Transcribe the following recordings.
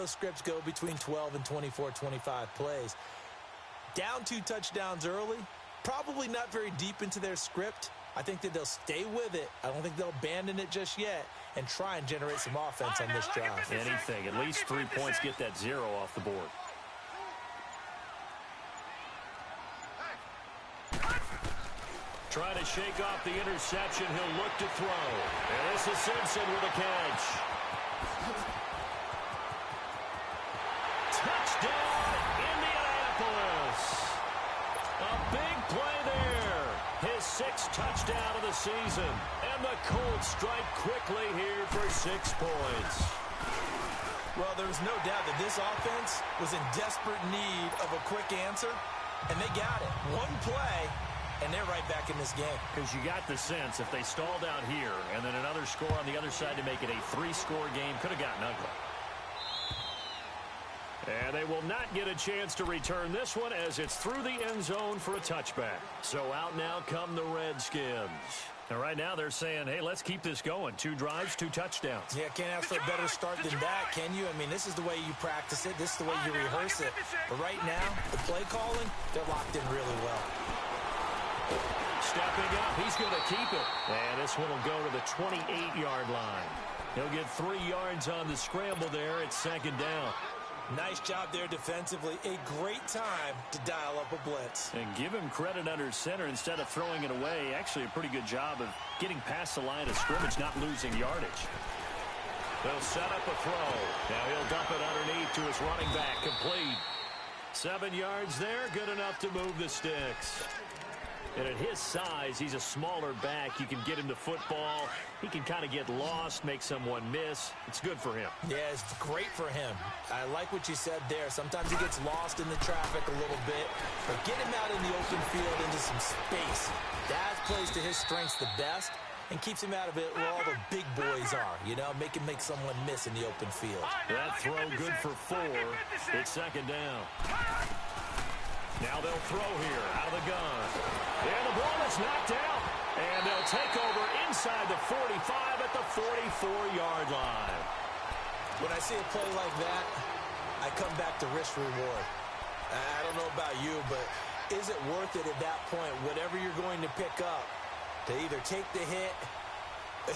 those scripts go between 12 and 24, 25 plays. Down 2 touchdowns early, probably not very deep into their script. I think that they'll stay with it. I don't think they'll abandon it just yet and try and generate some offense on this drive. Anything. At least 3 points, get that 0 off the board. Trying to shake off the interception. He'll look to throw. And this is Simpson with a catch. Touchdown, Indianapolis. A big play there. His 6th touchdown of the season. And the Colts strike quickly here for 6 points. Well, there's no doubt that this offense was in desperate need of a quick answer, and they got it. One play, and they're right back in this game. Because you got the sense if they stalled out here and then another score on the other side to make it a 3-score game, could have gotten ugly. And they will not get a chance to return this one as it's through the end zone for a touchback. So out now come the Redskins. And right now they're saying, hey, let's keep this going. 2 drives, 2 touchdowns. Yeah, can't ask for a better start than that, can you? I mean, this is the way you practice it. This is the way you rehearse it. But right now, the play calling, they're locked in really well. Stepping up, he's going to keep it. And this one will go to the 28-yard line. He'll get 3 yards on the scramble there at 2nd down. Nice job there defensively. A great time to dial up a blitz. And give him credit under center instead of throwing it away. Actually, a pretty good job of getting past the line of scrimmage, not losing yardage. They'll set up a throw. Now he'll dump it underneath to his running back. Complete. 7 yards there, good enough to move the sticks. And at his size, he's a smaller back. You can get him to football. He can kind of get lost, make someone miss. It's good for him. Yeah, it's great for him. I like what you said there. Sometimes he gets lost in the traffic a little bit. But get him out in the open field into some space. That plays to his strengths the best and keeps him out of it where all the big boys are. You know, make someone miss in the open field. That throw good for 4. It's 2nd down. Now they'll throw here out of the gun. And the ball is knocked out. And they'll take over inside the 45 at the 44-yard line. When I see a play like that, I come back to risk-reward. I don't know about you, but is it worth it at that point, whatever you're going to pick up, to either take the hit,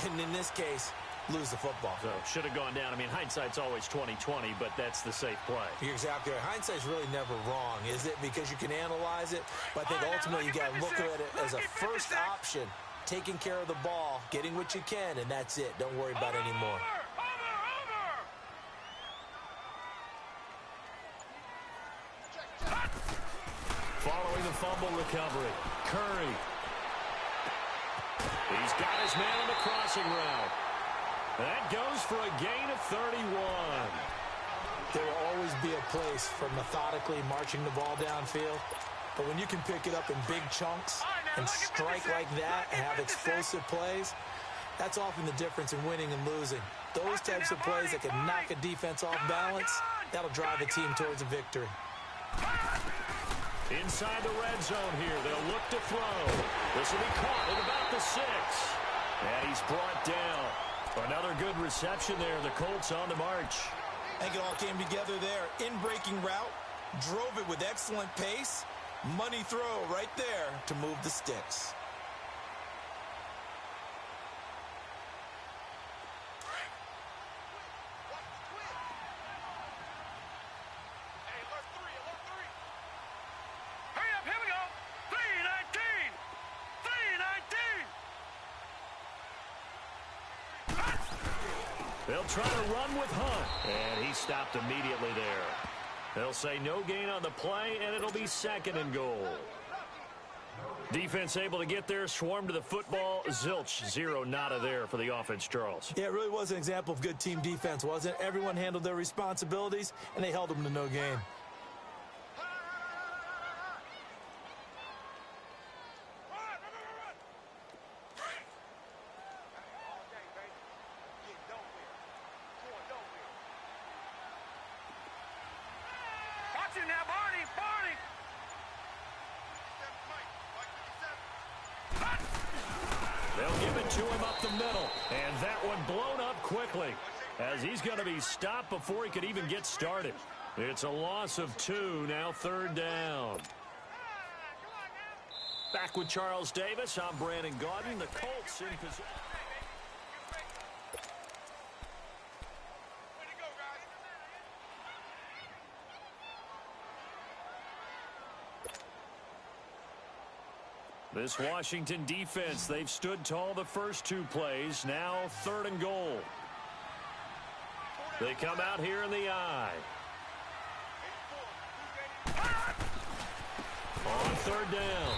and in this case, lose the football? So should have gone down. I mean, hindsight's always 20/20, but that's the safe play. You're exactly right. Hindsight's really never wrong, is it? Because you can analyze it, but I think ultimately you got to look at it as a first option, taking care of the ball, getting what you can, and that's it. Don't worry about any more. Following the fumble recovery, Curry. He's got his man on the crossing route. That goes for a gain of 31. There will always be a place for methodically marching the ball downfield. But when you can pick it up in big chunks and strike like that and have explosive plays, that's often the difference in winning and losing. Those types of plays that can knock a defense off balance, that'll drive a team towards a victory. Inside the red zone here, they'll look to throw. This will be caught at about the 6. And he's brought down. Another good reception there. The Colts on the march. I think it all came together there. In-breaking route, drove it with excellent pace. Money throw right there to move the sticks. They'll try to run with Hunt. And he stopped immediately there. They'll say no gain on the play, and it'll be 2nd and goal. Defense able to get there, swarm to the football. Zilch, 0 nada there for the offense, Charles. Yeah, it really was an example of good team defense, wasn't it? Everyone handled their responsibilities, and they held them to no gain. They'll give it to him up the middle. And that one blown up quickly. as he's going to be stopped before he could even get started. It's a loss of 2, now 3rd down. Back with Charles Davis, I'm Brandon Gaudin. The Colts in position. This Washington defense, they've stood tall the first 2 plays. Now 3rd and goal. They come out here in the I. On 3rd down,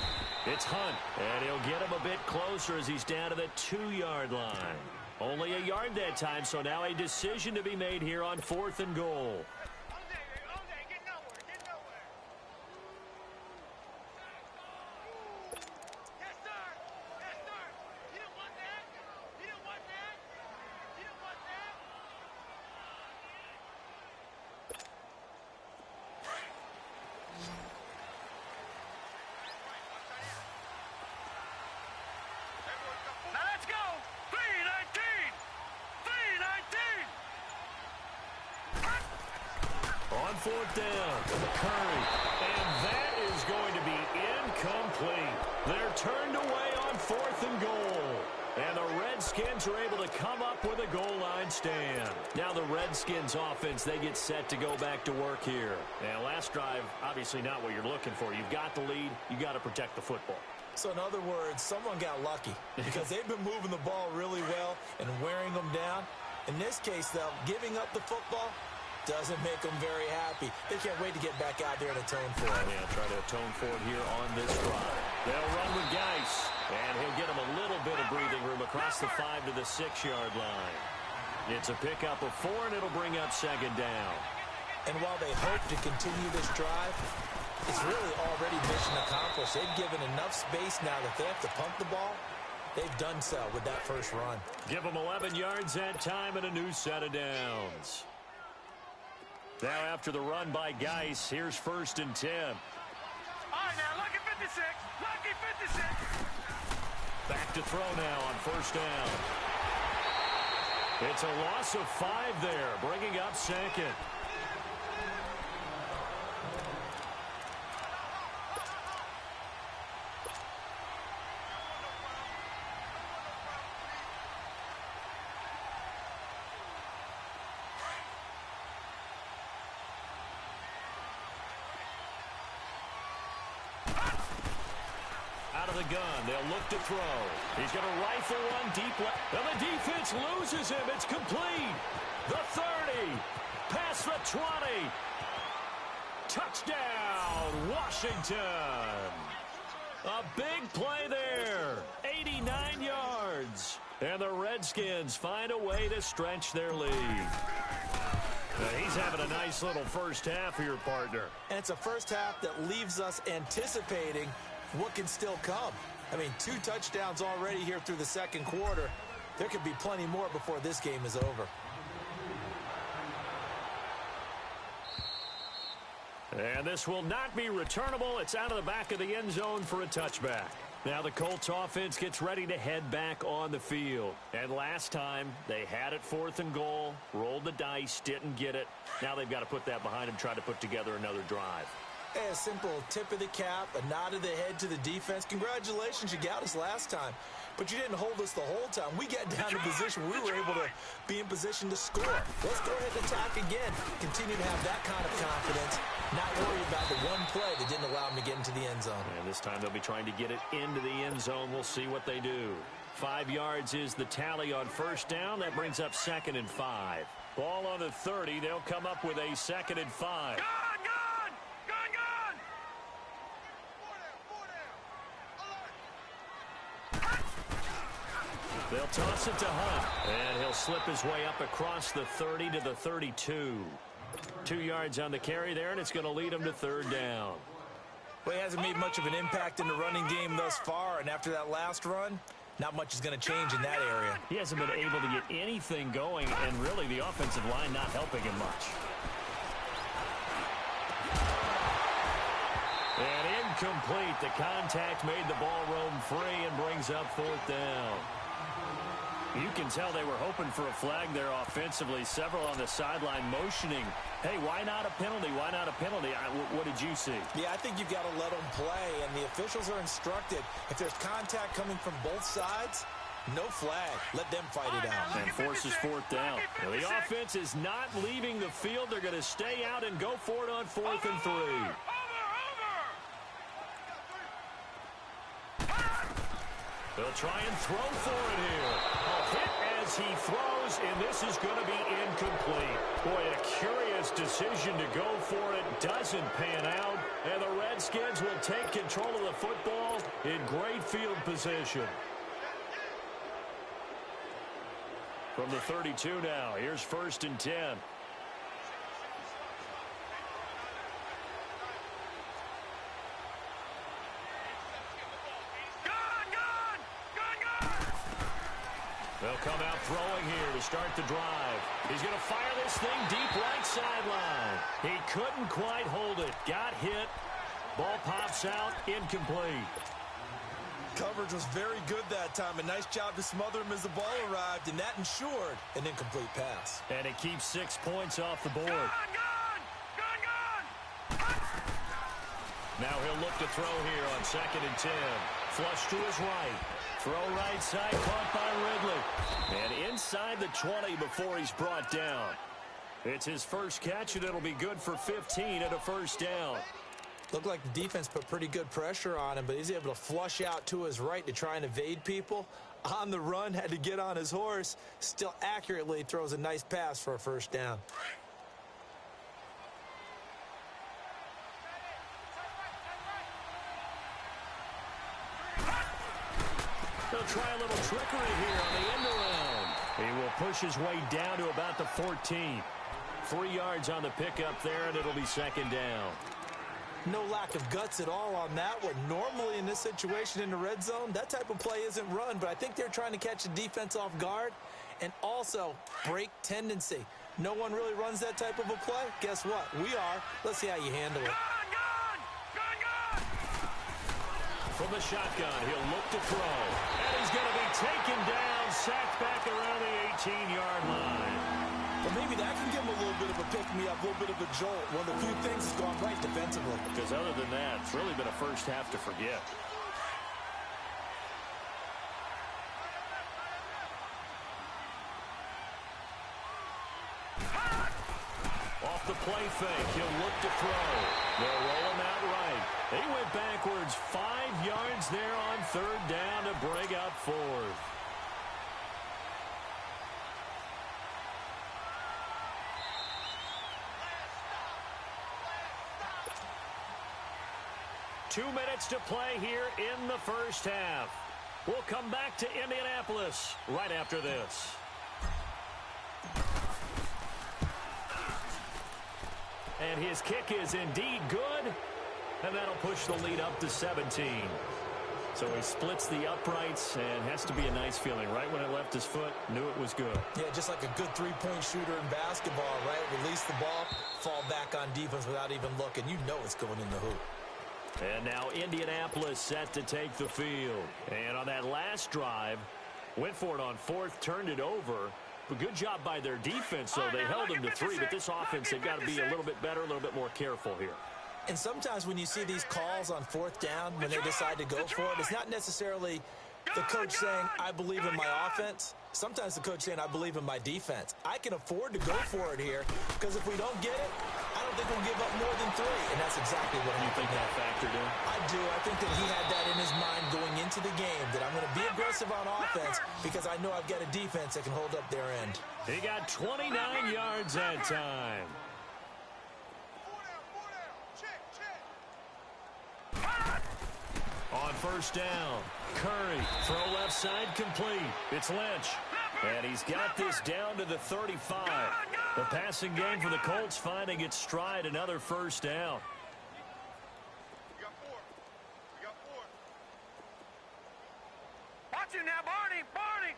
it's Hunt, and he'll get him a bit closer as he's down to the 2-yard line. Only a yard that time, so now a decision to be made here on 4th and goal. On 4th down, Curry, and that is going to be incomplete. They're turned away on 4th and goal, and the Redskins are able to come up with a goal line stand. Now the Redskins offense, they get set to go back to work here. And last drive, obviously not what you're looking for. You've got the lead, you got to protect the football. So in other words, someone got lucky because they've been moving the ball really well and wearing them down. In this case, though, giving up the football doesn't make them very happy. They can't wait to get back out there and atone for it. Yeah, try to atone for it here on this drive. They'll run with Geis, and he'll get him a little bit of breathing room across the 5 to the 6-yard line. It's a pickup of 4, and it'll bring up 2nd down. And while they hope to continue this drive, it's really already mission accomplished. They've given enough space now that they have to pump the ball. They've done so with that first run. Give them 11 yards that time and a new set of downs. Now after the run by Geis, here's 1st and 10. All right, now, lucky 56. Lucky 56. Back to throw now on 1st down. It's a loss of 5 there, bringing up 2nd. Out of the gun, they'll look to throw. He's going to rifle one deep left. And the defense loses him. It's complete. The 30. Past the 20. Touchdown, Washington. A big play there. 89 yards. And the Redskins find a way to stretch their lead. He's having a nice little first half here, partner. And it's a first half that leaves us anticipating what can still come. I mean, 2 touchdowns already here through the 2nd quarter. There could be plenty more before this game is over. And this will not be returnable. It's out of the back of the end zone for a touchback. Now the Colts offense gets ready to head back on the field. And last time, they had it 4th and goal, rolled the dice, didn't get it. Now they've got to put that behind them, try to put together another drive. A simple tip of the cap, a nod of the head to the defense. Congratulations, you got us last time. But you didn't hold us the whole time. We got down to position where we were able to be in position to score. Let's go ahead and attack again. Continue to have that kind of confidence. Not worry about the one play that didn't allow them to get into the end zone. And this time they'll be trying to get it into the end zone. We'll see what they do. 5 yards is the tally on 1st down. That brings up 2nd and 5. Ball on the 30. They'll come up with a 2nd and 5. They'll toss it to Hunt, and he'll slip his way up across the 30 to the 32. 2 yards on the carry there, and it's going to lead him to 3rd down. Well, he hasn't made much of an impact in the running game thus far, and after that last run, not much is going to change in that area. He hasn't been able to get anything going, and really the offensive line not helping him much. And incomplete. The contact made the ball roam free and brings up 4th down. You can tell they were hoping for a flag there offensively. Several on the sideline motioning, hey, why not a penalty? Why not a penalty? What did you see? Yeah, I think you've got to let them play, and the officials are instructed. If there's contact coming from both sides, no flag. Let them fight it out. And forces fourth down. Now, the offense is not leaving the field. They're going to stay out and go for it on 4th and 3. They'll try and throw for it here. A hit as he throws, and this is going to be incomplete. Boy, a curious decision to go for it. Doesn't pan out, and the Redskins will take control of the football in great field position. From the 32 now, here's 1st and 10. They'll come out throwing here to start the drive. He's going to fire this thing deep right sideline. He couldn't quite hold it. Got hit. Ball pops out. Incomplete. Coverage was very good that time. A nice job to smother him as the ball arrived, and that ensured an incomplete pass. And it keeps 6 points off the board. Now he'll look to throw here on 2nd and 10. Flush to his right. Throw right side, caught by Ridley. And inside the 20 before he's brought down. It's his first catch, and it'll be good for 15 and a 1st down. Looked like the defense put pretty good pressure on him, but he's able to flush out to his right to try and evade people. On the run, had to get on his horse. Still accurately throws a nice pass for a 1st down. They'll try a little trickery here on the end around. He will push his way down to about the 14. 3 yards on the pickup there, and it'll be 2nd down. No lack of guts at all on that one. Normally in this situation in the red zone, that type of play isn't run, but I think they're trying to catch the defense off guard and also break tendency. No one really runs that type of a play. Guess what? We are. Let's see how you handle it. From the shotgun, he'll look to throw. And he's going to be taken down, sacked back around the 18-yard line. Well, maybe that can give him a little bit of a pick-me-up, a little bit of a jolt. One of the few things that's gone right defensively. Because other than that, it's really been a first half to forget. Off the play fake, he'll look to throw. They'll roll him out right. He went backwards 5 yards there on 3rd down to bring up 4th. Two minutes to play here in the first half. We'll come back to Indianapolis right after this. And his kick is indeed good, and that'll push the lead up to 17. So he splits the uprights, and has to be a nice feeling. Right when it left his foot, knew it was good. Yeah, just like a good three-point shooter in basketball, right? Release the ball, fall back on defense without even looking. You know it's going in the hoop. And now Indianapolis set to take the field. And on that last drive, went for it on 4th, turned it over. But good job by their defense, though. They held them to 3, but this offense, they've got to be a little bit better, a little bit more careful here. And sometimes when you see these calls on 4th down, when they decide to go for it, it's not necessarily the coach saying, I believe in my offense. Sometimes the coach saying, I believe in my defense. I can afford to go for it here, because if we don't get it, I don't think we'll give up more than 3. And that's exactly what You think that factored in? I do. I think that he had that in his mind going into the game, that I'm going to be aggressive on offense because I know I've got a defense that can hold up their end. He got 29 yards that time. On 1st down, Curry, throw left side complete. It's Lynch. And he's got this down to the 35. The passing game for the Colts finding its stride, another 1st down. We got 4. We got 4. Watch it now, Barney. Barney.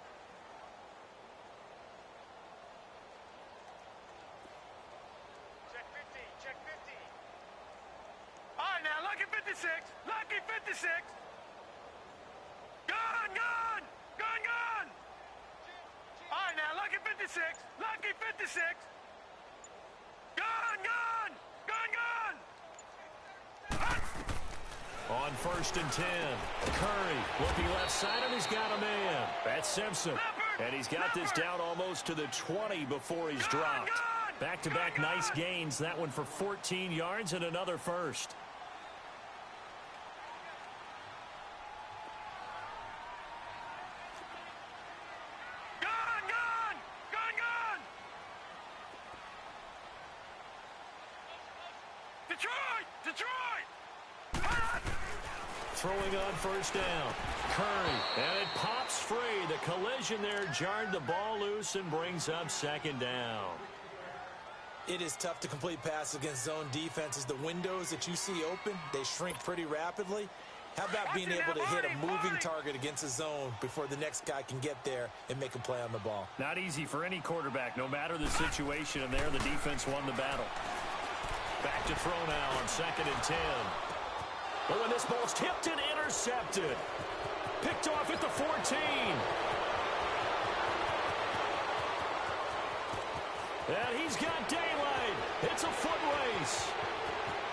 Check 15. Check 15. All right, now, lucky 56. Lucky 56. Gun, gun. Gun, gun. 56. Lucky 56. Gone, gone. Gone, gone. On 1st and 10, Curry looking left side, and he's got a man. That's Simpson. And he's got this down almost to the 20 before he's dropped. Back-to-back nice gains. That one for 14 yards and another first. Gone, gone. Gone, gone. Detroit. Detroit. Throwing on 1st down. Curry, and it pops free. The collision there jarred the ball loose and brings up 2nd down. It is tough to complete passes against zone defenses. The windows that you see open, they shrink pretty rapidly. How about being able to hit a moving target against a zone before the next guy can get there and make a play on the ball? Not easy for any quarterback, no matter the situation, and there the defense won the battle. Back to throw now on 2nd and 10. Oh, and this ball's tipped and intercepted. Picked off at the 14. And he's got daylight. It's a foot race.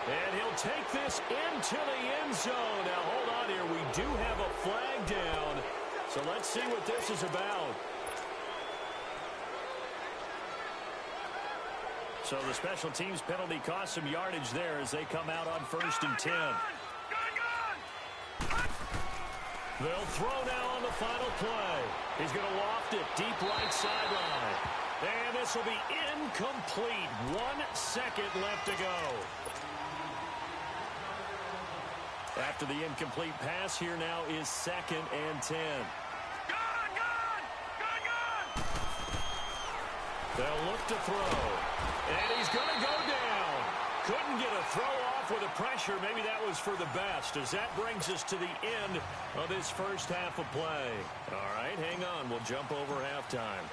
And he'll take this into the end zone. Now, hold on here. We do have a flag down. So let's see what this is about. So the special teams penalty cost some yardage there as they come out on 1st and 10. They'll throw now on the final play. He's going to loft it deep right sideline. And this will be incomplete. 1 second left to go. After the incomplete pass, here now is 2nd and 10. Gone, gone. Gone, gone. They'll look to throw. And he's going to go down. Couldn't get a throw off with the pressure. Maybe that was for the best, as that brings us to the end of this first half of play. All right, hang on. We'll jump over halftime.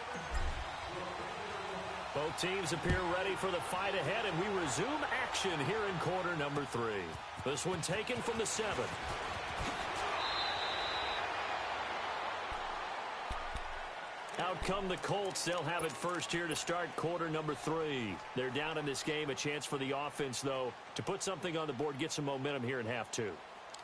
Both teams appear ready for the fight ahead, and we resume action here in quarter number 3. This one taken from the 7. Out come the Colts. They'll have it first here to start quarter number 3. They're down in this game. A chance for the offense, though, to put something on the board, get some momentum here in half 2.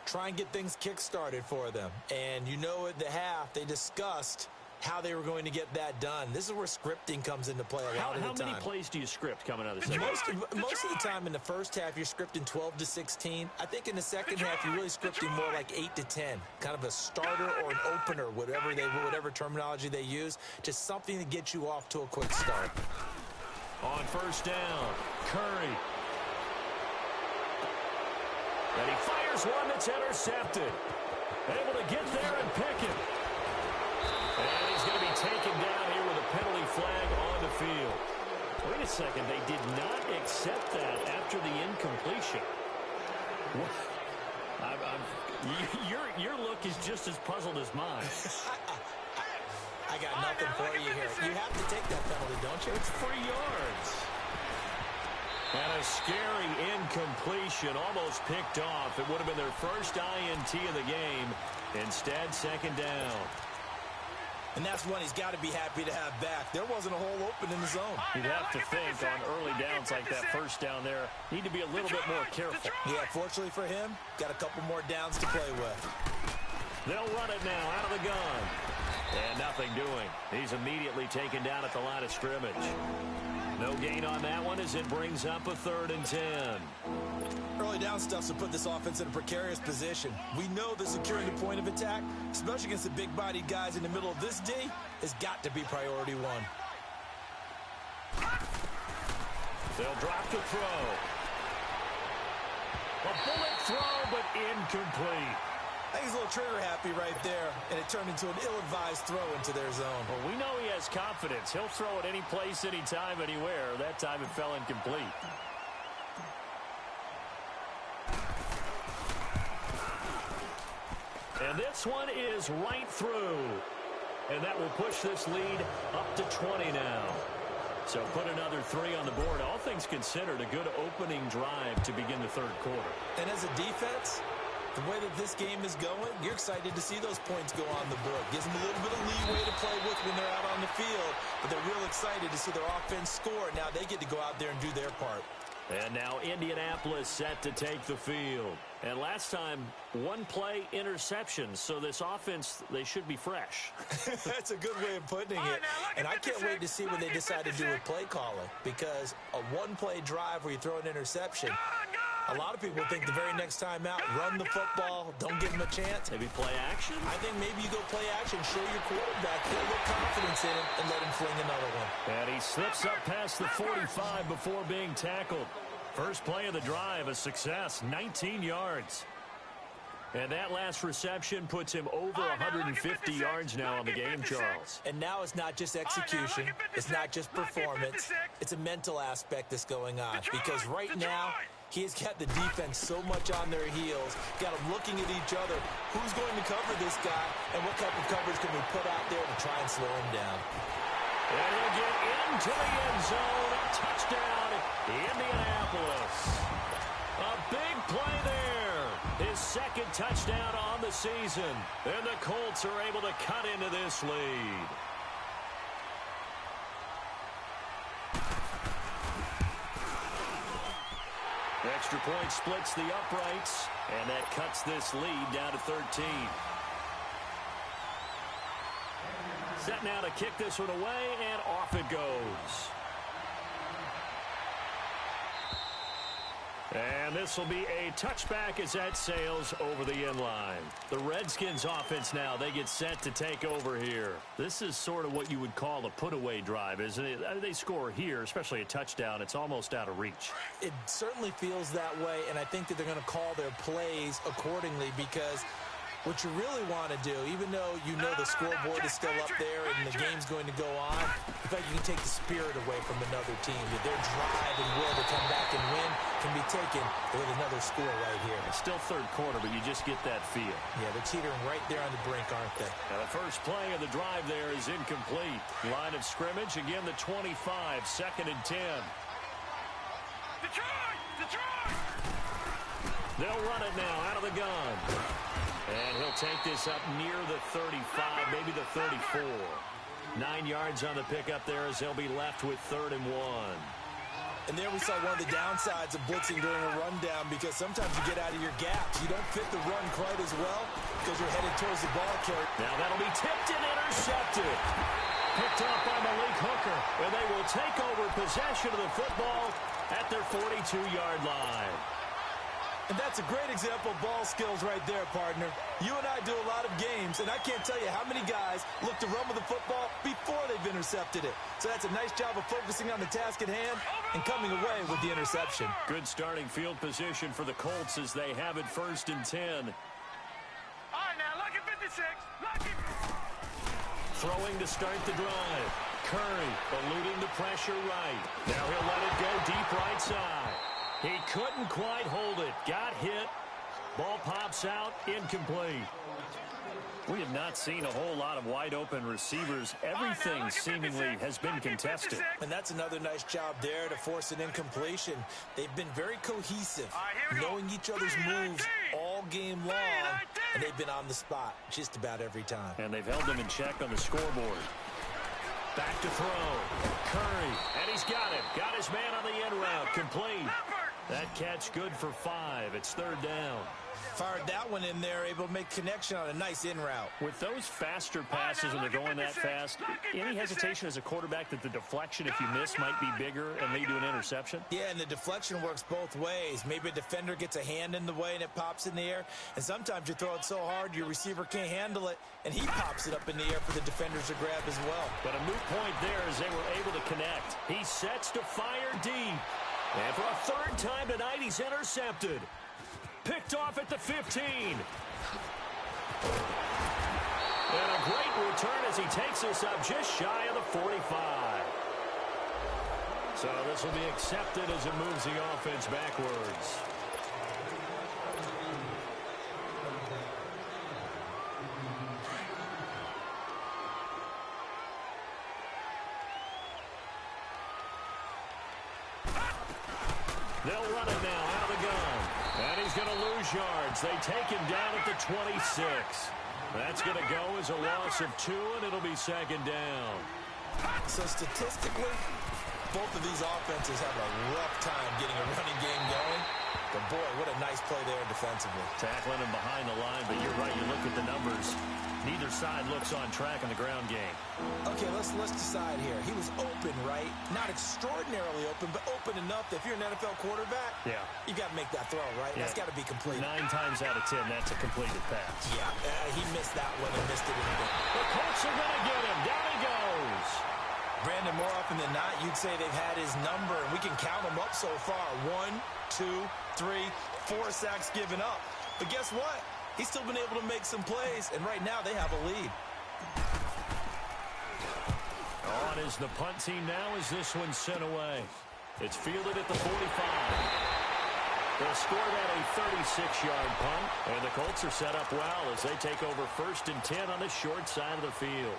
Try and get things kick-started for them. And you know at the half, they discussed how they were going to get that done. This is where scripting comes into play a lot of the time. How many plays do you script coming out of the second half? Most of the time in the first half, you're scripting 12 to 16. I think in the second half, you're really scripting more like 8 to 10. Kind of a starter or an opener, whatever terminology they use. Just something to get you off to a quick start. On 1st down, Curry. And he fires one that's intercepted. Able to get there and pick it. And he's going to be taken down here with a penalty flag on the field. Wait a second. They did not accept that after the incompletion. Your look is just as puzzled as mine. I got nothing for you here. You have to take that penalty, don't you? It's 3 yards. And a scary incompletion, almost picked off. It would have been their first INT of the game. Instead, 2nd down. And that's one he's got to be happy to have back. There wasn't a hole open in the zone. You'd have to think on early downs like that first down there, need to be a little bit more careful. Yeah, fortunately for him, got a couple more downs to play with. They'll run it now out of the gun. And nothing doing. He's immediately taken down at the line of scrimmage. No gain on that one as it brings up a 3rd and 10. Early down stuff to put this offense in a precarious position. We know that securing the point of attack, especially against the big-bodied guys in the middle of this D, has got to be priority 1. They'll drop to throw. A bullet throw, but incomplete. I think he's a little trigger happy right there, and it turned into an ill-advised throw into their zone. Well, we know he has confidence. He'll throw it any place, anytime, anywhere. That time it fell incomplete. And this one is right through. And that will push this lead up to 20 now. So put another 3 on the board. All things considered, a good opening drive to begin the 3rd quarter. And as a defense, The way that this game is going, you're excited to see those points go on the board. Gives them a little bit of leeway to play with when they're out on the field, but they're real excited to see their offense score. Now they get to go out there and do their part. And now Indianapolis set to take the field. And last time, one play interception. So this offense, they should be fresh. That's a good way of putting it. And I can't wait to see what they decide to do with play calling, because a one-play drive where you throw an interception, a lot of people think the very next time out, run the football, don't give them a chance. Maybe play action? I think maybe you go play action, show your quarterback, get a little confidence in him, and let him fling another one. And he slips up past the 45 before being tackled. First play of the drive, a success, 19 yards. And that last reception puts him over 150 yards now on the game, Charles. And now it's not just execution, it's not just performance, it's a mental aspect that's going on. Because right now, he's got the defense so much on their heels, got them looking at each other. Who's going to cover this guy, and what type of coverage can we put out there to try and slow him down? And he'll get into the end zone. Touchdown, Indianapolis. A big play there. His second touchdown on the season. And the Colts are able to cut into this lead. Extra point splits the uprights, and that cuts this lead down to 13. Set now to kick this one away, and off it goes. And this will be a touchback as that sails over the end line. The Redskins offense now, they get set to take over here. This is sort of what you would call a put-away drive, isn't it? They score here, especially a touchdown. It's almost out of reach. It certainly feels that way, and I think that they're going to call their plays accordingly, because what you really want to do, even though you know the scoreboard is still up there and the game's going to go on, in fact, you can take the spirit away from another team. That their drive and will to come back and win can be taken with another score right here. It's still third quarter, but you just get that feel. Yeah, they're teetering right there on the brink, aren't they? Now the first play of the drive there is incomplete. Line of scrimmage, again the 25, 2nd and 10. Detroit! They'll run it now out of the gun. And he'll take this up near the 35, maybe the 34. 9 yards on the pickup there as they'll be left with 3rd and 1. And there we saw one of the downsides of blitzing during a rundown, because sometimes you get out of your gaps. You don't fit the run quite as well because you're headed towards the ball carrier. Now that'll be tipped and intercepted. Picked off by Malik Hooker, and they will take over possession of the football at their 42-yard line. And that's a great example of ball skills right there, partner. You and I do a lot of games, and I can't tell you how many guys look to run with the football before they've intercepted it. So that's a nice job of focusing on the task at hand and coming away with the interception. Good starting field position for the Colts as they have it 1st and 10. All right, now, look at 56. Look at... Throwing to start the drive. Curry eluding the pressure right. Now he'll let it go deep right side. He couldn't quite hold it. Got hit. Ball pops out. Incomplete. We have not seen a whole lot of wide-open receivers. Everything seemingly has been contested. And that's another nice job there to force an incompletion. They've been very cohesive, knowing each other's moves all game long, and they've been on the spot just about every time. And they've held them in check on the scoreboard. Back to throw. Curry, and he's got it. Got his man on the end route. Complete. That catch good for 5. It's 3rd down. Fired that one in there, able to make connection on a nice in route. With those faster passes when they're going that fast, any hesitation as a quarterback that the deflection, if you miss, might be bigger and lead to an interception? Yeah, and the deflection works both ways. Maybe a defender gets a hand in the way and it pops in the air, and sometimes you throw it so hard your receiver can't handle it, and he pops it up in the air for the defenders to grab as well. But a moot point there as they were able to connect. He sets to fire deep. And for a 3rd time tonight, he's intercepted. Picked off at the 15. And a great return as he takes us up just shy of the 45. So this will be accepted as it moves the offense backwards. They'll run it now out of the gun. And he's going to lose yards. They take him down at the 26. That's going to go as a loss of 2, and it'll be second down. So statistically, both of these offenses have a rough time getting a running game going. But, boy, what a nice play there defensively. Tackling him behind the line, but you're right. You look at the numbers. Neither side looks on track in the ground game. Okay, let's decide here. He was open, right? Not extraordinarily open, but open enough that if you're an NFL quarterback, you got to make that throw, right? Yeah. That's got to be complete. 9 times out of 10, that's a completed pass. Yeah, he missed that one and missed it in the The Colts are going to get him. Down he goes. Brandon, more often than not, you'd say they've had his number, and we can count them up so far. 1, 2, 3, 4 sacks given up. But guess what? He's still been able to make some plays, and right now they have a lead. On is the punt team now as this one's sent away. It's fielded at the 45. They'll score that a 36-yard punt, and the Colts are set up well as they take over 1st and 10 on the short side of the field.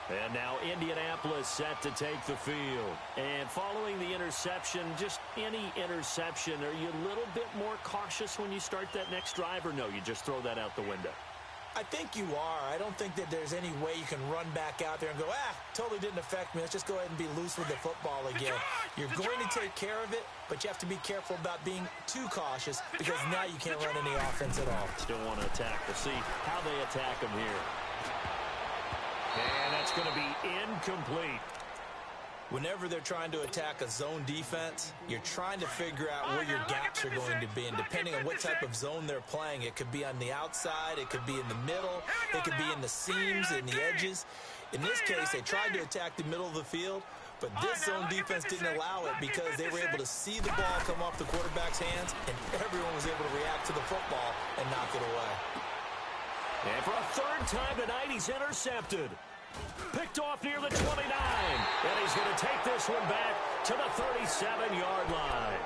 And now Indianapolis set to take the field. And following the interception, just any interception, are you a little bit more cautious when you start that next drive, or no, you just throw that out the window? I think you are. I don't think that there's any way you can run back out there and go, totally didn't affect me. Let's just go ahead and be loose with the football again. You're going to take care of it, but you have to be careful about being too cautious because now you can't run any offense at all. Still want to attack. We'll see how they attack them here. And that's going to be incomplete. Whenever they're trying to attack a zone defense, you're trying to figure out where your gaps are going to be. And depending on what type of zone they're playing, it could be on the outside, it could be in the middle, it could be in the seams, in the edges. In this case, they tried to attack the middle of the field, but this zone defense didn't allow it because they were able to see the ball come off the quarterback's hands, and everyone was able to react to the football and knock it away. And for a 3rd time tonight, he's intercepted. Picked off near the 29. And he's going to take this one back to the 37-yard line.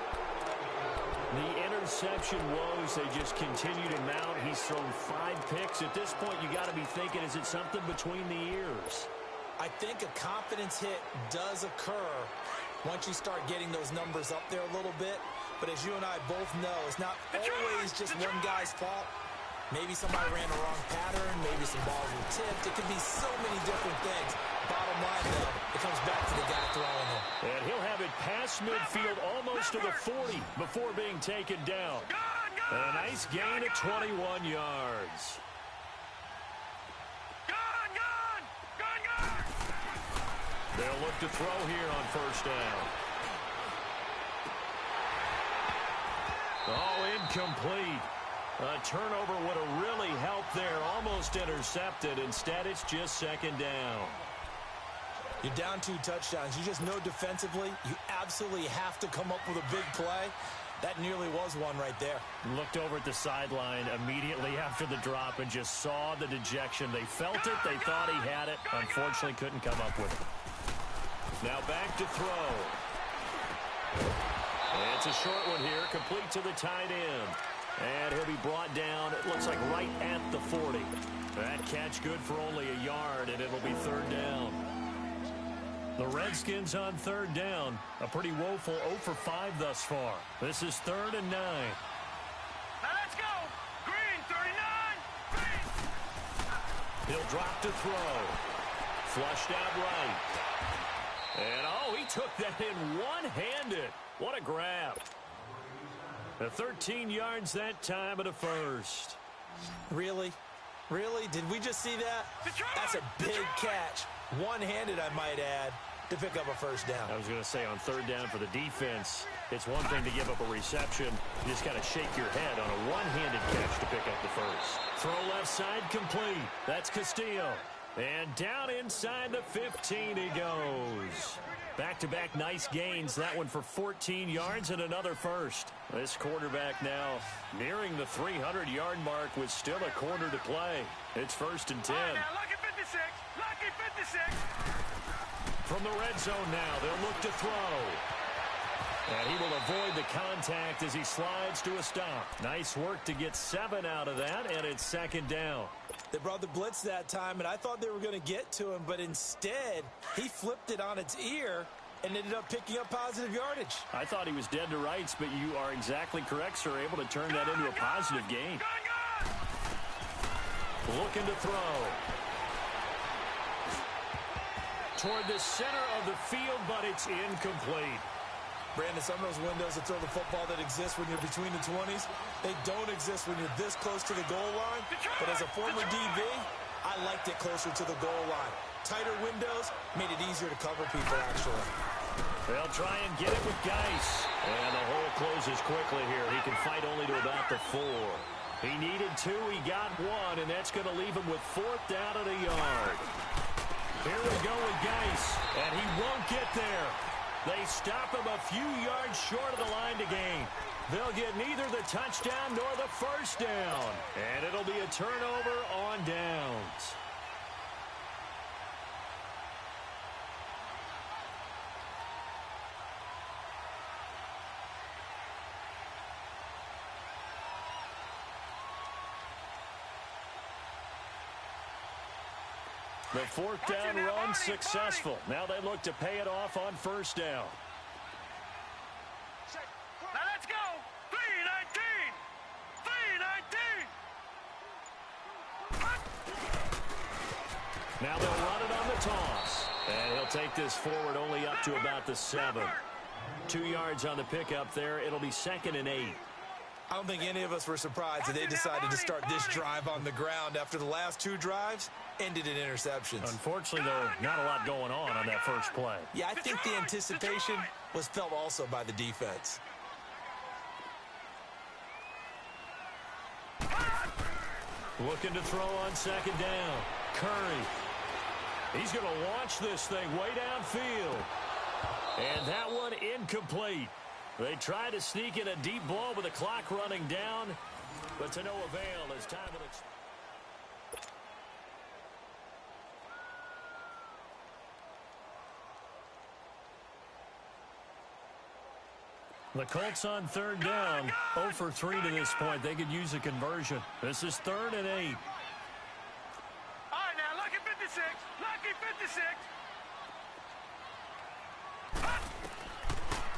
The interception woes, they just continue to mount. He's thrown 5 picks. At this point, you got to be thinking, is it something between the ears? I think a confidence hit does occur once you start getting those numbers up there a little bit. But as you and I both know, it's not always just one guy's fault. Maybe somebody ran the wrong pattern. Maybe some balls were tipped. It could be so many different things. Bottom line, though, it comes back to the guy throwing them. And he'll have it past midfield almost to the 40 before being taken down. And a nice gain of 21 yards. They'll look to throw here on 1st down. Oh, incomplete. A turnover would have really helped there. Almost intercepted. Instead, it's just 2nd down. You're down 2 touchdowns. You just know defensively you absolutely have to come up with a big play. That nearly was one right there. Looked over at the sideline immediately after the drop and just saw the dejection. They felt it. They thought he had it. Unfortunately, couldn't come up with it. Now back to throw. And it's a short one here, complete to the tight end. And he'll be brought down, it looks like right at the 40. That catch good for only a yard, and it'll be 3rd down. The Redskins on 3rd down. A pretty woeful 0 for 5 thus far. This is 3rd and 9. Now let's go. Green, 39. Green. He'll drop to throw. Flushed out right. And, oh, he took that in one-handed. What a grab. The 13 yards that time at a 1st. Really? Really? Did we just see that? That's a big catch. One-handed, I might add, to pick up a 1st down. I was going to say, on 3rd down for the defense, it's one thing to give up a reception. You just got to shake your head on a one-handed catch to pick up the 1st. Throw left side complete. That's Castillo. And down inside the 15 he goes. Back-to-back nice gains. That one for 14 yards and another 1st. This quarterback now nearing the 300-yard mark with still a quarter to play. It's 1st and 10. Now, lucky 56. Lucky 56. From the red zone now, they'll look to throw. And he will avoid the contact as he slides to a stop. Nice work to get 7 out of that, and it's 2nd down. They brought the blitz that time, and I thought they were going to get to him, but instead, he flipped it on its ear and ended up picking up positive yardage. I thought he was dead to rights, but you are exactly correct, sir. Able to turn that into a positive gain. Looking to throw. Toward the center of the field, but it's incomplete. Brandon, some of those windows to throw the football that exist when you're between the 20s, they don't exist when you're this close to the goal line. But as a former DB, I liked it closer to the goal line. Tighter windows made it easier to cover people, actually. They'll try and get it with Geis. And the hole closes quickly here. He can fight only to about the 4. He needed 2, he got 1, and that's going to leave him with 4th down at a yard. Here we go with Geis, and he won't get there. They stop him a few yards short of the line to gain. They'll get neither the touchdown nor the first down. And it'll be a turnover on downs. The 4th down run successful. Now they look to pay it off on first down. Now let's go. 3-19. 3-19. Now they'll run it on the toss. And he'll take this forward only up to about the 7. 2 yards on the pickup there. It'll be 2nd and 8. I don't think any of us were surprised that they decided to start this drive on the ground after the last 2 drives ended in interceptions. Unfortunately, though, not a lot going on that first play. Yeah, I think the anticipation was felt also by the defense. Looking to throw on 2nd down. Curry. He's going to launch this thing way downfield. And that one incomplete. They try to sneak in a deep ball with the clock running down, but to no avail as time will expire. The Colts on 3rd down, 0 for 3 to this point. They could use a conversion. This is 3rd and 8. All right, now, lucky 56. Lucky 56.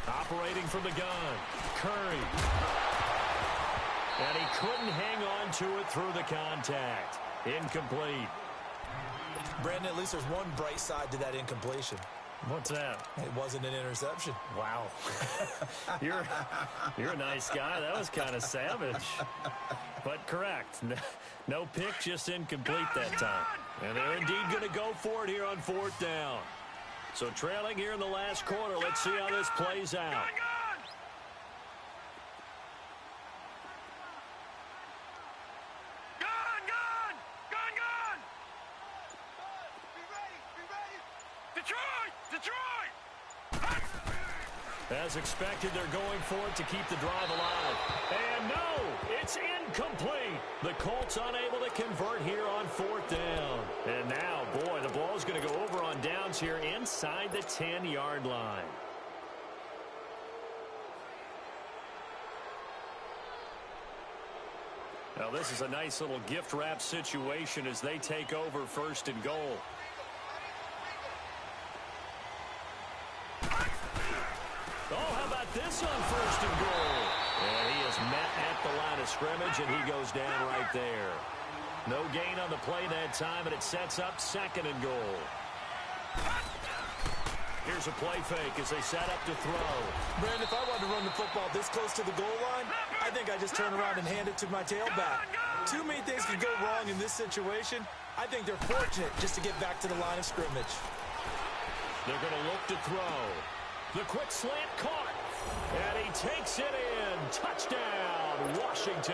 Operating from the gun, Curry. And he couldn't hang on to it through the contact. Incomplete. Brandon, at least there's one bright side to that incompletion. What's that? It wasn't an interception. Wow. You're a nice guy. That was kind of savage. But correct. No pick, just incomplete that time. And they're indeed going to go for it here on 4th down. So trailing here in the last quarter. Let's see how this plays out. As expected, they're going for it to keep the drive alive. And no, it's incomplete. The Colts unable to convert here on 4th down. And now, boy, the ball's going to go over on downs here inside the 10-yard line. Now, this is a nice little gift wrap situation as they take over 1st and goal. Oh, how about this on 1st and goal? And he is met at the line of scrimmage, and he goes down right there. No gain on the play that time, and it sets up 2nd and goal. Here's a play fake as they set up to throw. Brandon, if I wanted to run the football this close to the goal line, I think I just turn around and hand it to my tailback. Too many things could go wrong in this situation. I think they're fortunate just to get back to the line of scrimmage. They're going to look to throw. The quick slant caught, and he takes it in. Touchdown, Washington.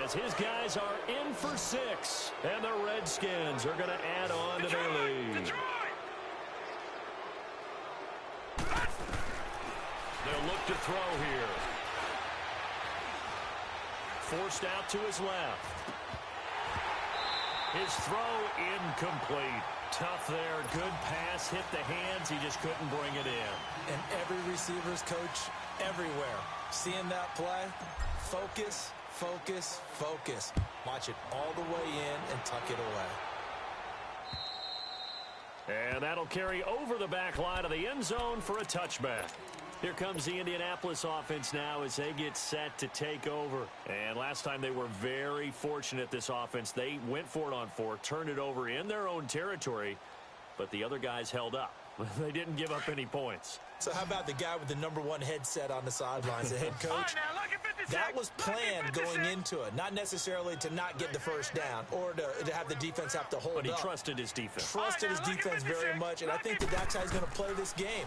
As his guys are in for 6, and the Redskins are going to add on to their lead. They'll look to throw here. Forced out to his left. His throw incomplete. Tough there. Good pass. Hit the hands. He just couldn't bring it in. And every receiver's coach everywhere. Seeing that play, focus, focus, focus. Watch it all the way in and tuck it away. And that'll carry over the back line of the end zone for a touchback. Here comes the Indianapolis offense now as they get set to take over. And last time they were very fortunate, this offense. They went for it on 4, turned it over in their own territory, but the other guys held up. They didn't give up any points. So how about the guy with the #1 headset on the sidelines, the head coach? That was planned going into it, not necessarily to not get the first down or to have the defense have to hold up. But he trusted his defense. Trusted his defense very much, and I think that's how he's going to play this game.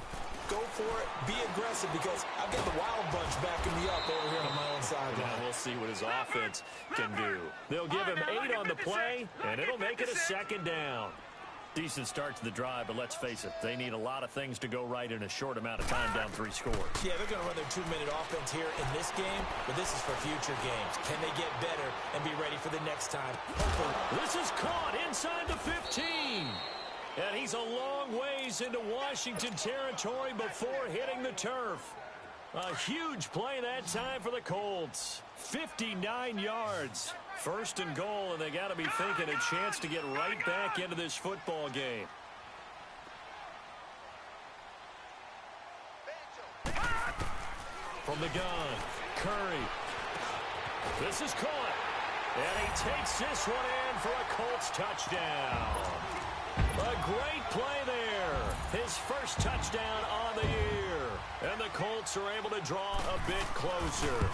Go for it, be aggressive, because I've got the wild bunch backing me up over here on my own sideline. Now we'll see what his offense can do. They'll give him 8 on the play, and it'll make it a 2nd down. Decent start to the drive, but let's face it, they need a lot of things to go right in a short amount of time, down 3 scores. Yeah, they're going to run their 2-minute offense here in this game, but this is for future games. Can they get better and be ready for the next time? Hopefully. This is caught inside the 15. And he's a long ways into Washington territory before hitting the turf. A huge play that time for the Colts. 59 yards. 1st and goal, and they got to be thinking a chance to get right back into this football game. From the gun, Curry. This is caught. And he takes this one in for a Colts touchdown. A great play there. His first touchdown on the year. And the Colts are able to draw a bit closer.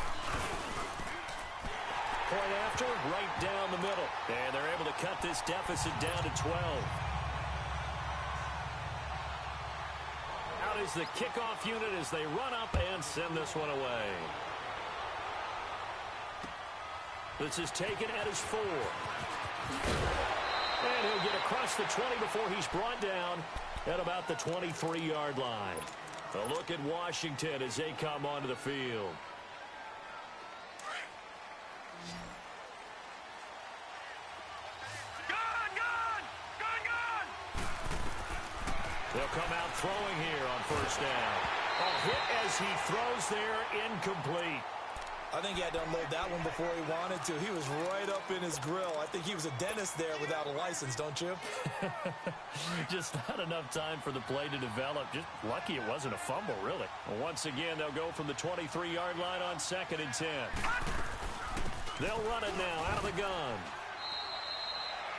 Point after, right down the middle. And they're able to cut this deficit down to 12. Out is the kickoff unit as they run up and send this one away. This is taken at his 4. And he'll get across the 20 before he's brought down at about the 23-yard line. A look at Washington as they come onto the field. They'll come out throwing here on 1st down. A hit as he throws there, incomplete. I think he had to unload that one before he wanted to. He was right up in his grill. I think he was a dentist there without a license, don't you? Just not enough time for the play to develop. Just lucky it wasn't a fumble, really. Once again, they'll go from the 23-yard line on 2nd and 10. They'll run it now out of the gun.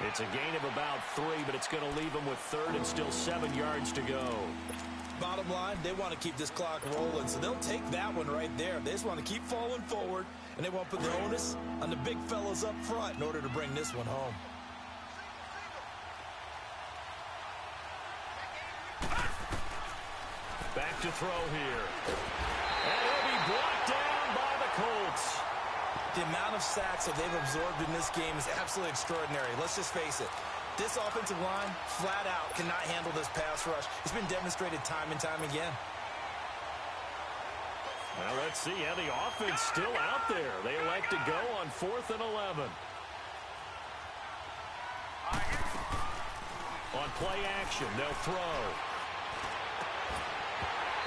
It's a gain of about 3, but it's going to leave them with 3rd and still 7 yards to go. Bottom line, they want to keep this clock rolling, so they'll take that one right there. They just want to keep falling forward, and they want to put the onus on the big fellas up front in order to bring this one home. Back to throw here. And he'll be brought down by the Colts. The amount of sacks that they've absorbed in this game is absolutely extraordinary. Let's just face it. This offensive line, flat out, cannot handle this pass rush. It's been demonstrated time and time again. Well, let's see. Yeah, the offense still out there. They elect to go on 4th and 11. On play action, they'll throw.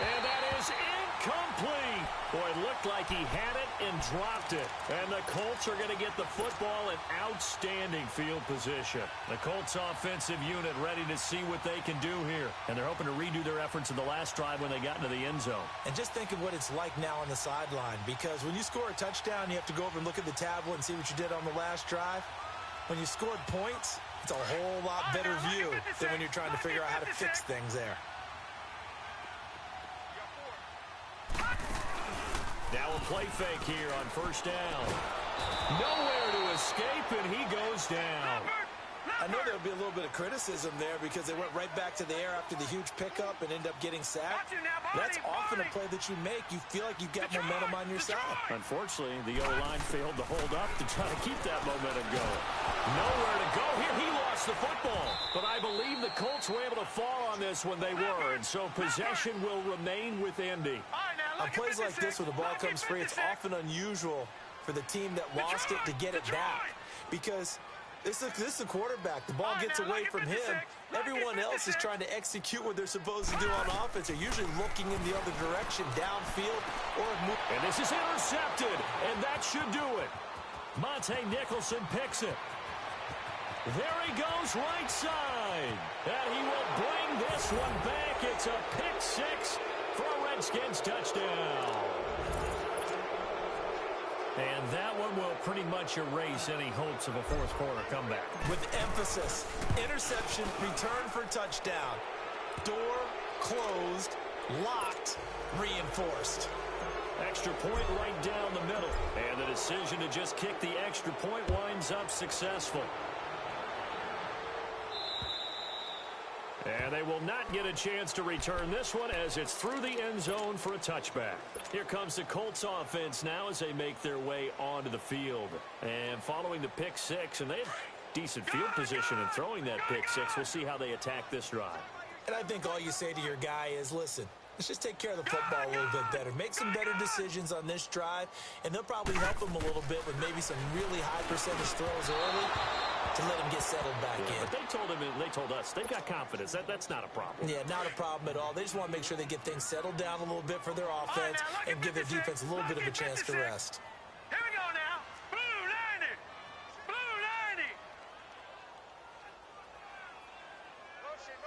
And that is incomplete. Boy, it looked like he had it and dropped it. And the Colts are going to get the football in outstanding field position. The Colts offensive unit ready to see what they can do here. And they're hoping to redo their efforts in the last drive when they got into the end zone. And just think of what it's like now on the sideline, because when you score a touchdown, you have to go over and look at the tablet and see what you did on the last drive. When you scored points, it's a whole lot better view than when you're trying to figure out how to fix things there. Now a play fake here on 1st down. Nowhere to escape, and he goes down. I know there'll be a little bit of criticism there because they went right back to the air after the huge pickup and end up getting sacked. That's often a play that you make. You feel like you've got momentum on your side. Unfortunately, the O-line failed to hold up to try to keep that momentum going. Nowhere to go here. He lost the football. But I believe the Colts were able to fall on this when they were, and so possession will remain with Indy. On plays like this where the ball comes free, it's often unusual for the team that lost it to get it back because this is the quarterback. The ball gets away from him. Everyone else is trying to execute what they're supposed to do on offense. They're usually looking in the other direction, downfield, or move. And this is intercepted, and that should do it. Monte Nicholson picks it. There he goes right side. And he will bring this one back. It's a pick six for a Redskins touchdown. And that one will pretty much erase any hopes of a fourth quarter comeback. With emphasis, interception, return for touchdown. Door closed, locked, reinforced. Extra point right down the middle. And the decision to just kick the extra point winds up successful. And they will not get a chance to return this one as it's through the end zone for a touchback. Here comes the Colts offense now as they make their way onto the field. And following the pick six, and they have decent field position in throwing that pick six. We'll see how they attack this drive. And I think all you say to your guy is, listen, let's just take care of the football a little bit better. Make some better decisions on this drive, and they'll probably help him a little bit with maybe some really high percentage throws early to let him get settled back in. But they told him, and they told us, they've got confidence. That's not a problem. Yeah, not a problem at all. They just want to make sure they get things settled down a little bit for their offense and give their defense a little bit of a chance to rest. Here we go now. Blue 90. Blue 90. Motion.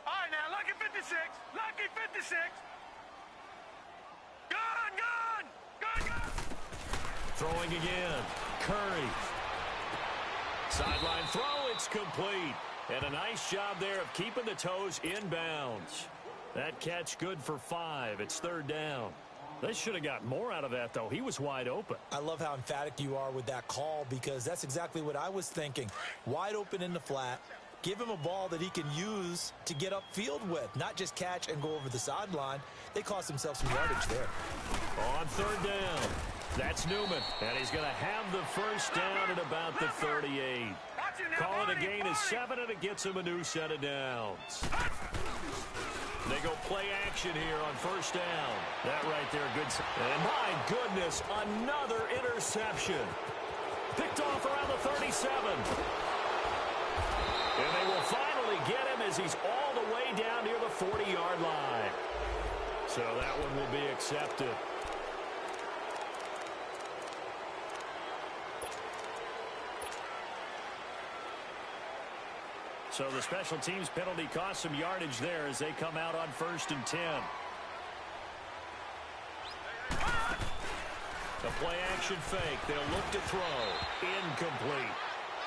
All right, now, lucky 56. Lucky 56. Gone. Throwing again. Curry. Sideline throw, it's complete. And a nice job there of keeping the toes inbounds. That catch good for 5. It's third down. They should have got more out of that, though. He was wide open. I love how emphatic you are with that call because that's exactly what I was thinking. Wide open in the flat. Give him a ball that he can use to get upfield with, not just catch and go over the sideline. They cost themselves some yardage there. On third down, that's Newman, and he's going to have the first down at about the 38. Call it a gain of 7, and it gets him a new set of downs. They go play action here on first down. That right there, good. And my goodness, another interception. Picked off around the 37. And they will finally get him as he's all the way down near the 40-yard line. So that one will be accepted. So the special teams penalty cost some yardage there as they come out on 1st and 10. The play action fake. They'll look to throw. Incomplete.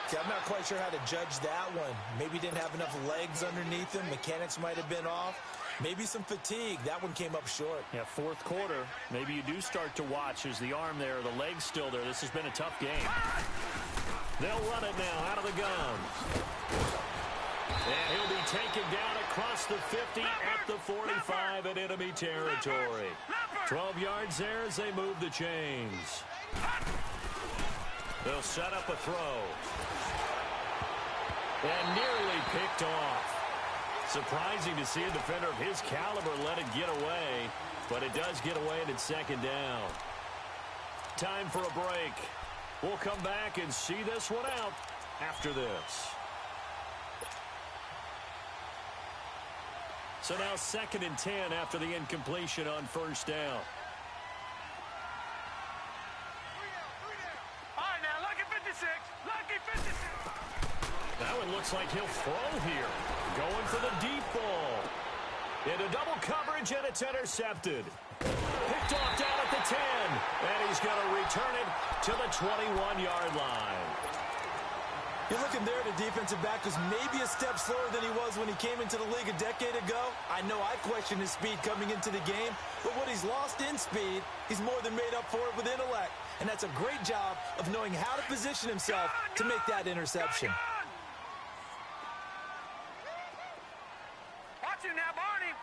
See, I'm not quite sure how to judge that one. Maybe didn't have enough legs underneath him. Mechanics might have been off. Maybe some fatigue. That one came up short. Yeah, fourth quarter. Maybe you do start to watch as the arm there, the leg's still there. This has been a tough game. They'll run it now out of the gun. And he'll be taken down across the 50 at the 45 in enemy territory. 12 yards there as they move the chains. They'll set up a throw. And nearly picked off. Surprising to see a defender of his caliber let it get away, but it does get away and it's second down. Time for a break. We'll come back and see this one out after this. So now 2nd and 10 after the incompletion on first down. All right, now, lucky 56. Lucky 56. That one looks like he'll throw here. Going for the deep ball. Into double coverage, and it's intercepted. Picked off down at the 10. And he's going to return it to the 21-yard line. You're looking there at a defensive back who's maybe a step slower than he was when he came into the league a decade ago. I know I questioned his speed coming into the game, but what he's lost in speed, he's more than made up for it with intellect. And that's a great job of knowing how to position himself to make that interception. Watch him now, Barney.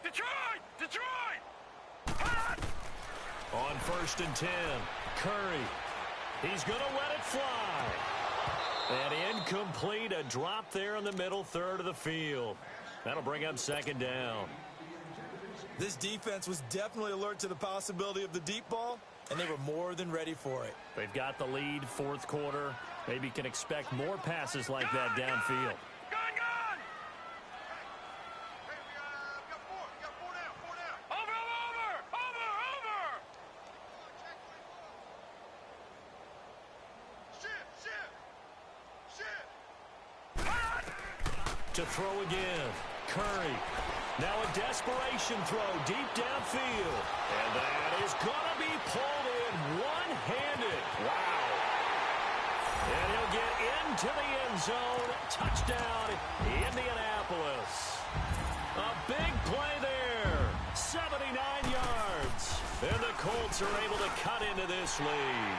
Detroit! On 1st and 10, Curry. He's going to let it fly. And incomplete, a drop there in the middle third of the field. That'll bring up second down. This defense was definitely alert to the possibility of the deep ball, and they were more than ready for it. They've got the lead, fourth quarter. Maybe can expect more passes like that downfield. Gone! Hey, we got four down. Over! To throw again. Curry. Now a desperation throw deep downfield. And that is going to be pulled in one-handed. Wow. And he'll get into the end zone. Touchdown, Indianapolis. A big play there. 79 yards. And the Colts are able to cut into this lead.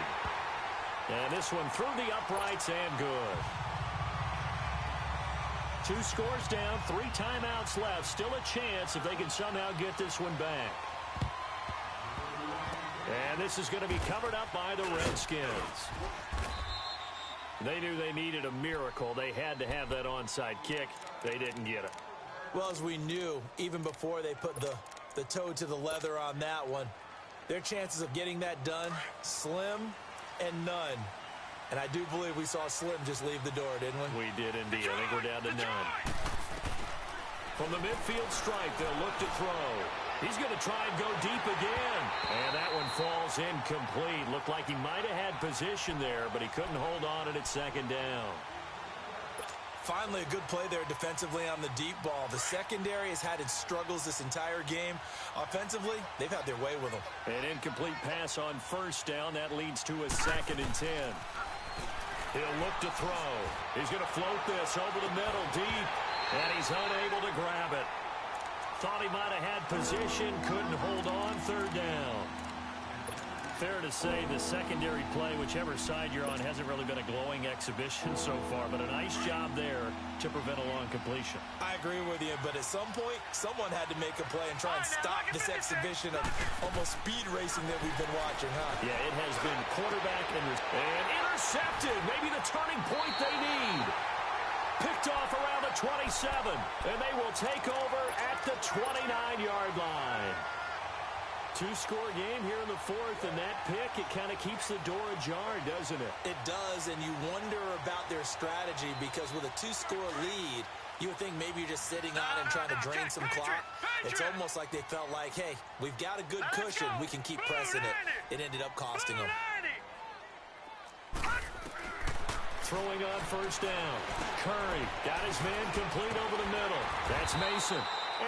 And this one through the uprights and good. 2 scores down, 3 timeouts left. Still a chance if they can somehow get this one back. And this is going to be covered up by the Redskins. They knew they needed a miracle. They had to have that onside kick. They didn't get it. Well, as we knew, even before they put the toe to the leather on that one, their chances of getting that done, slim and none. And I do believe we saw Slim just leave the door, didn't we? We did indeed. I think we're down to none. From the midfield stripe, they'll look to throw. He's going to try and go deep again. And that one falls incomplete. Looked like he might have had position there, but he couldn't hold on it at second down. Finally, a good play there defensively on the deep ball. The secondary has had its struggles this entire game. Offensively, they've had their way with them. An incomplete pass on first down. That leads to a 2nd and 10. He'll look to throw. He's going to float this over the middle deep, and he's unable to grab it. Thought he might have had position, couldn't hold on, 3rd down. Fair to say the secondary play, whichever side you're on, hasn't really been a glowing exhibition so far, but a nice job there to prevent a long completion. I agree with you, but at some point, someone had to make a play and try and stop this exhibition of almost speed racing that we've been watching, huh? Yeah, it has been quarterback and intercepted. Maybe the turning point they need. Picked off around the 27, and they will take over at the 29-yard line. 2-score game here in the 4th, and that pick, it kind of keeps the door ajar, doesn't it? It does, and you wonder about their strategy because with a 2-score lead, you would think maybe you're just sitting on and trying to drain some clock. It's almost like they felt like, hey, we've got a good cushion. We can keep pressing it. It ended up costing them. Throwing on first down. Curry got his man complete over the middle. That's Mason.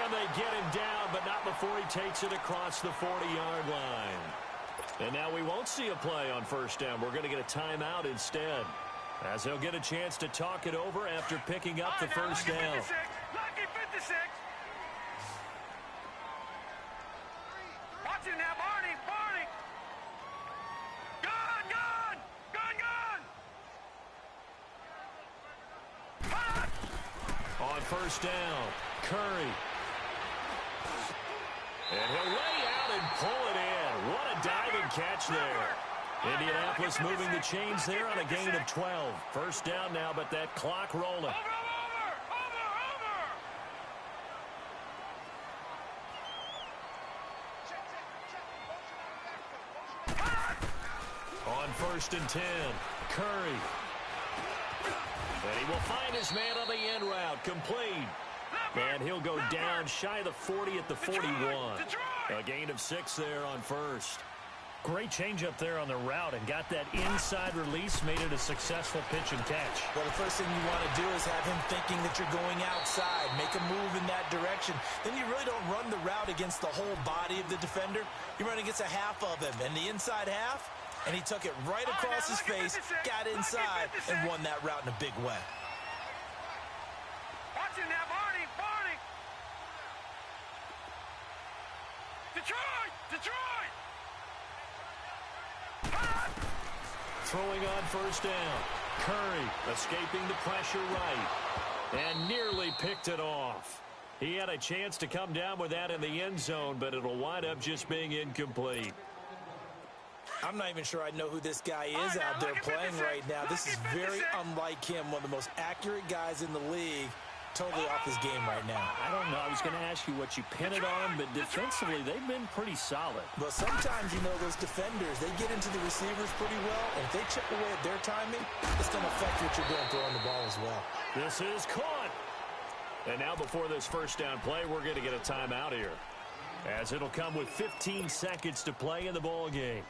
And they get him down, but not before he takes it across the 40-yard line. And now we won't see a play on first down. We're going to get a timeout instead, as he'll get a chance to talk it over after picking up the first down. Lucky 56. Watch it now, Barney. Gun. On first down, Curry. And he'll lay out and pull it in. What a diving catch there. Indianapolis moving the chains there on a gain of 12. First down now, but that clock rolling. On 1st and 10, Curry. And he will find his man on the end route, complete. And he'll go down shy of the 40 at the 41. A gain of 6 there on first. Great change up there on the route and got that inside release, made it a successful pitch and catch. Well, the first thing you want to do is have him thinking that you're going outside, make a move in that direction. Then you really don't run the route against the whole body of the defender. You run against a half of him, and the inside half, and he took it right across his face, got inside, and won that route in a big way. Watch it now, Barney. Detroit! Throwing on first down. Curry escaping the pressure right. And nearly picked it off. He had a chance to come down with that in the end zone, but it'll wind up just being incomplete. I'm not even sure I know who this guy is out there playing right now. This is very unlike him, one of the most accurate guys in the league. Totally off his game right now. I don't know. I was going to ask you what you pin it on, but defensively, they've been pretty solid. But sometimes, you know, those defenders, they get into the receivers pretty well, and if they chip away at their timing, it's going to affect what you're doing throwing the ball as well. This is caught. And now before this first down play, we're going to get a timeout here, as it'll come with 15 seconds to play in the ball game.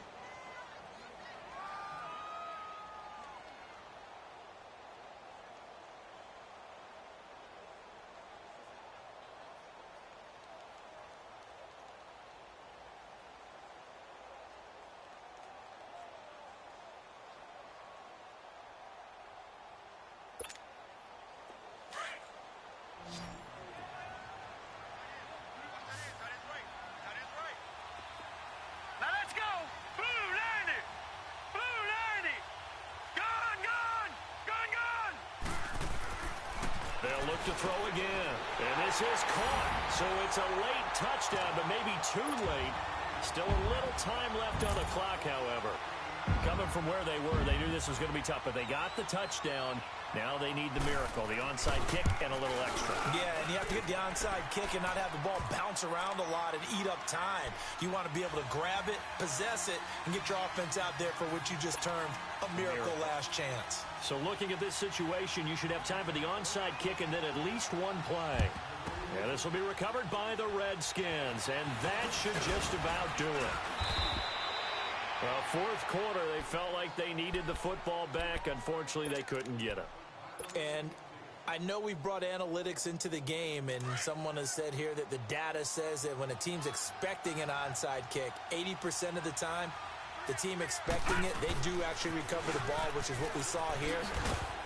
to throw again. And this is caught. So it's a late touchdown, but maybe too late. Still a little time left on the clock, however. Coming from where they were, they knew this was going to be tough, but they got the touchdown. Now they need the miracle, the onside kick and a little extra. Yeah, and you have to get the onside kick and not have the ball bounce around a lot and eat up time. You want to be able to grab it, possess it, and get your offense out there for what you just termed a miracle last chance. So looking at this situation, you should have time for the onside kick and then at least one play. Yeah, this will be recovered by the Redskins, and that should just about do it. Well, fourth quarter, they felt like they needed the football back. Unfortunately, they couldn't get it. And I know we brought analytics into the game, and someone has said here that the data says that when a team's expecting an onside kick, 80% of the time, the team expecting it, they do actually recover the ball, which is what we saw here.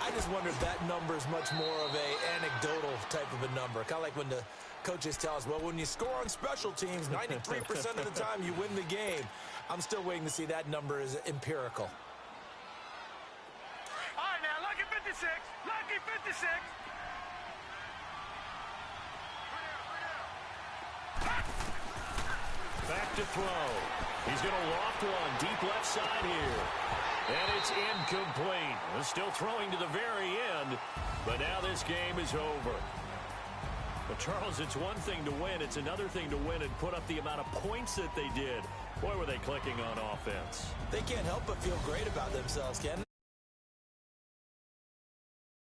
I just wonder if that number is much more of a anecdotal type of a number. Kind of like when the coaches tell us, well, when you score on special teams, 93% of the time you win the game. I'm still waiting to see that number is empirical. All right, now, lucky 56. Lucky 56. Back to throw. He's going to loft one deep left side here. And it's incomplete. We're still throwing to the very end, but now this game is over. But, Charles, it's one thing to win. It's another thing to win and put up the amount of points that they did. Boy, were they clicking on offense. They can't help but feel great about themselves, Ken.